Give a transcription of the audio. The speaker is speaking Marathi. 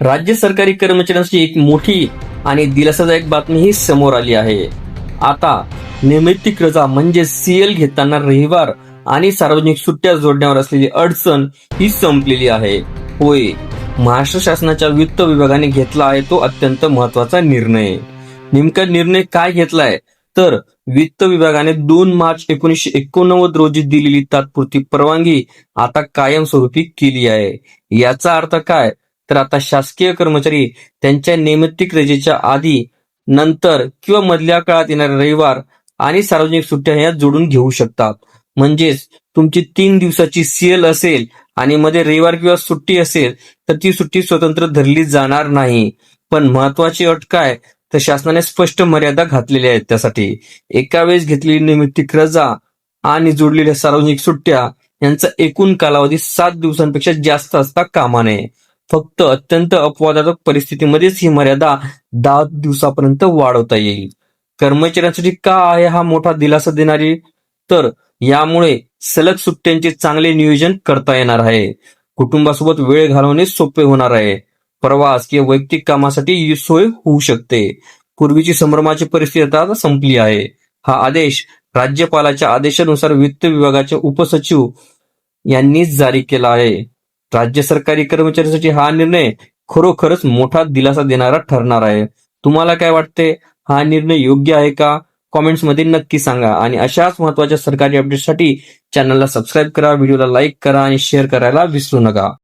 राज्य सरकारी कर्मचाऱ्यांसाठी एक मोठी आणि दिलासादायक बातमी ही समोर आली आहे. आता नैमित्तिक रजा म्हणजे सीएल घेताना रविवार आणि सार्वजनिक सुट्ट्या जोडण्यावर असलेली अडचण ही संपलेली आहे. होय, महाराष्ट्र शासनाच्या वित्त विभागाने घेतला आहे तो अत्यंत महत्वाचा निर्णय. नेमका निर्णय काय घेतलाय तर वित्त विभागाने 2 मार्च 1989 रोजी दिलेली तात्पुरती परवानगी आता कायमस्वरूपी केली आहे. याचा अर्थ काय तर आता शासकीय कर्मचारी त्यांच्या नैमित्तिक रजेच्या आधी, नंतर किंवा मधल्या काळात येणारे रविवार आणि सार्वजनिक सुट्ट्या ह्या जोडून घेऊ शकतात. म्हणजेच तुमची 3 दिवसाची सीएल असेल आणि मध्ये रविवार किंवा सुट्टी असेल तर ती सुट्टी स्वतंत्र धरली जाणार नाही. पण महत्वाची अट काय तर शासनाने स्पष्ट मर्यादा घातलेल्या आहेत. त्यासाठी एका वेळेस घेतलेली नैमित्तिक रजा आणि जोडलेल्या सार्वजनिक सुट्ट्या यांचा एकूण कालावधी 7 दिवसांपेक्षा जास्त असता कामा नये. फक्त अत्यंत अपवादात्मक परिस्थितीमध्येच ही मर्यादा 10 दिवसापर्यंत वाढवता येईल. कर्मचाऱ्यांसाठी का आहे हा मोठा दिलासा देणारी तर यामुळे सलग सुट्ट्यांचे चांगले नियोजन करता येणार आहे. कुटुंबासोबत वेळ घालवणे सोपे होणार आहे. प्रवास किंवा वैयक्तिक कामासाठी ही सोय होऊ शकते. पूर्वीची संभ्रमाची परिस्थिती आता संपली आहे. हा आदेश राज्यपालाच्या आदेशानुसार वित्त विभागाचे उपसचिव यांनी जारी केला आहे. राज्य सरकारी कर्मचाऱ्यांसाठी हा निर्णय खरोखरच मोठा दिलासा देणारा ठरणार आहे. तुम्हाला काय वाटते? हा निर्णय योग्य आहे का? कॉमेंट्स मध्ये नक्की सांगा आणि अशाच महत्त्वाच्या सरकारी अपडेट्ससाठी चॅनलला सबस्क्राईब करा, व्हिडिओला लाईक करा आणि शेअर करायला विसरू नका.